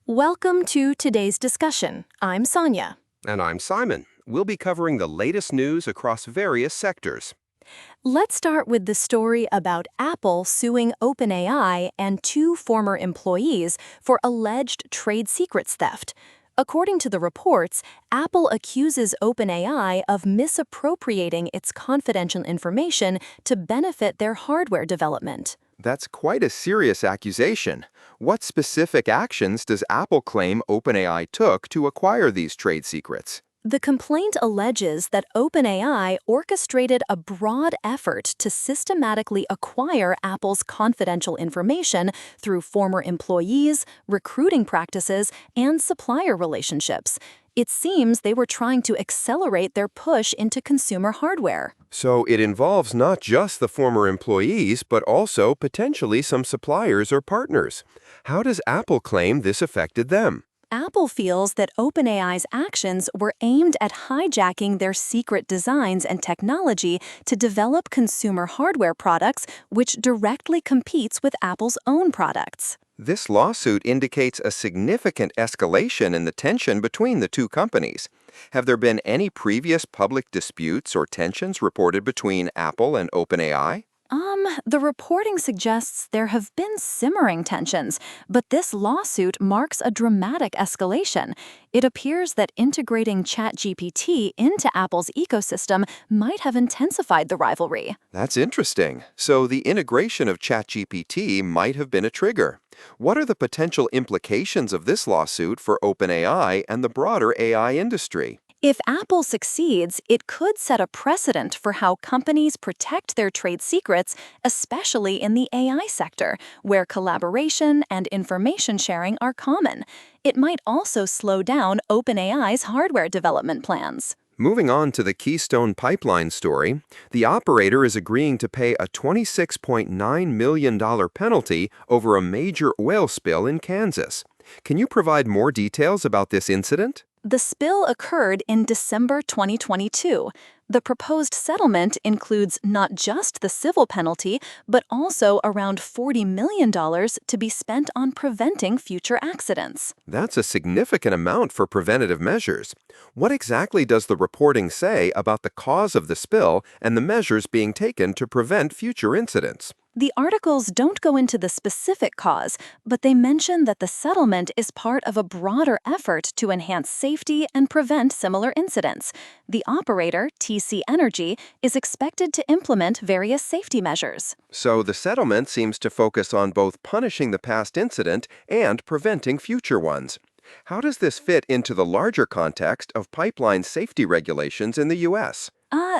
Welcome to today's discussion. I'm Sonia. And I'm Simon. We'll be covering the latest news across various sectors. Let's start with the story about Apple suing OpenAI and two former employees for alleged trade secrets theft. According to the reports, Apple accuses OpenAI of misappropriating its confidential information to benefit their hardware development. That's quite a serious accusation. What specific actions does Apple claim OpenAI took to acquire these trade secrets? The complaint alleges that OpenAI orchestrated a broad effort to systematically acquire Apple's confidential information through former employees, recruiting practices, and supplier relationships. It seems they were trying to accelerate their push into consumer hardware. So it involves not just the former employees, but also potentially some suppliers or partners. How does Apple claim this affected them? Apple feels that OpenAI's actions were aimed at hijacking their secret designs and technology to develop consumer hardware products, which directly competes with Apple's own products. This lawsuit indicates a significant escalation in the tension between the two companies. Have there been any previous public disputes or tensions reported between Apple and OpenAI? The reporting suggests there have been simmering tensions, but this lawsuit marks a dramatic escalation. It appears that integrating ChatGPT into Apple's ecosystem might have intensified the rivalry. That's interesting. So the integration of ChatGPT might have been a trigger. What are the potential implications of this lawsuit for OpenAI and the broader AI industry? If Apple succeeds, it could set a precedent for how companies protect their trade secrets, especially in the AI sector, where collaboration and information sharing are common. It might also slow down OpenAI's hardware development plans. Moving on to the Keystone Pipeline story, the operator is agreeing to pay a $26.9 million penalty over a major oil spill in Kansas. Can you provide more details about this incident? The spill occurred in December 2022. The proposed settlement includes not just the civil penalty, but also around $40 million to be spent on preventing future accidents. That's a significant amount for preventative measures. What exactly does the reporting say about the cause of the spill and the measures being taken to prevent future incidents? The articles don't go into the specific cause, but they mention that the settlement is part of a broader effort to enhance safety and prevent similar incidents. The operator, TC Energy, is expected to implement various safety measures. So the settlement seems to focus on both punishing the past incident and preventing future ones. How does this fit into the larger context of pipeline safety regulations in the U.S.?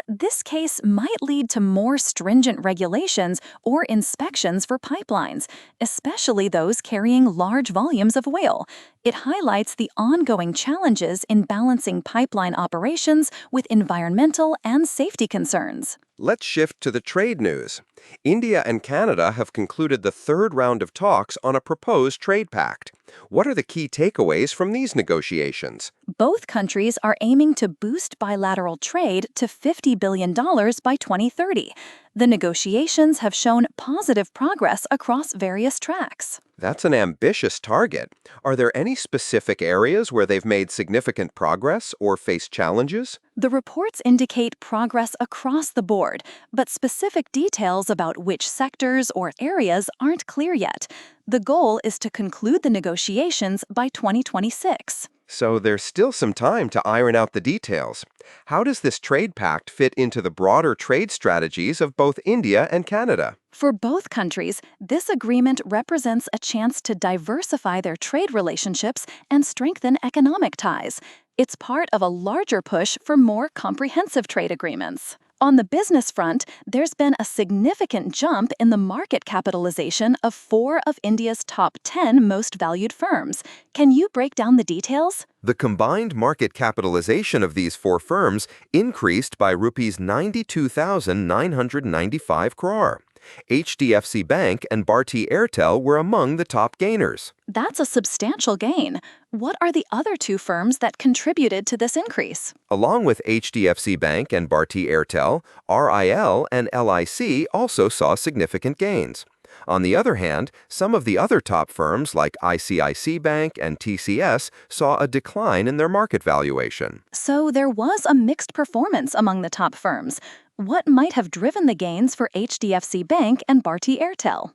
This case might lead to more stringent regulations or inspections for pipelines, especially those carrying large volumes of oil. It highlights the ongoing challenges in balancing pipeline operations with environmental and safety concerns. Let's shift to the trade news. India and Canada have concluded the third round of talks on a proposed trade pact. What are the key takeaways from these negotiations? Both countries are aiming to boost bilateral trade to $50 billion by 2030. The negotiations have shown positive progress across various tracks. That's an ambitious target. Are there any specific areas where they've made significant progress or faced challenges? The reports indicate progress across the board, but specific details about which sectors or areas aren't clear yet. The goal is to conclude the negotiations by 2026. So there's still some time to iron out the details. How does this trade pact fit into the broader trade strategies of both India and Canada? For both countries, this agreement represents a chance to diversify their trade relationships and strengthen economic ties. It's part of a larger push for more comprehensive trade agreements. On the business front, there's been a significant jump in the market capitalization of 4 of India's top 10 most valued firms. Can you break down the details? The combined market capitalization of these 4 firms increased by rupees 92,995 crore. HDFC Bank and Bharti Airtel were among the top gainers. That's a substantial gain. What are the other 2 firms that contributed to this increase? Along with HDFC Bank and Bharti Airtel, RIL and LIC also saw significant gains. On the other hand, some of the other top firms like ICICI Bank and TCS saw a decline in their market valuation. So there was a mixed performance among the top firms. What might have driven the gains for HDFC Bank and Bharti Airtel?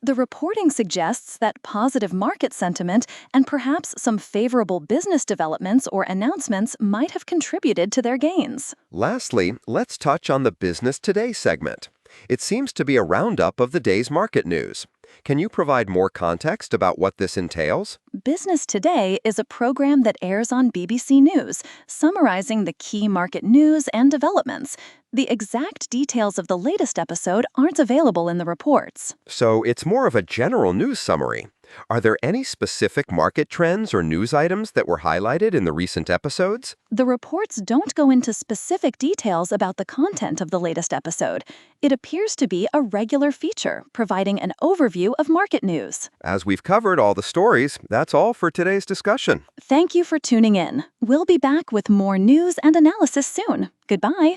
The reporting suggests that positive market sentiment and perhaps some favorable business developments or announcements might have contributed to their gains. Lastly, let's touch on the Business Today segment. It seems to be a roundup of the day's market news. Can you provide more context about what this entails? Business Today is a program that airs on BBC News, summarizing the key market news and developments. The exact details of the latest episode aren't available in the reports. So it's more of a general news summary. Are there any specific market trends or news items that were highlighted in the recent episodes? The reports don't go into specific details about the content of the latest episode. It appears to be a regular feature, providing an overview of market news. As we've covered all the stories, that's all for today's discussion. Thank you for tuning in. We'll be back with more news and analysis soon. Goodbye.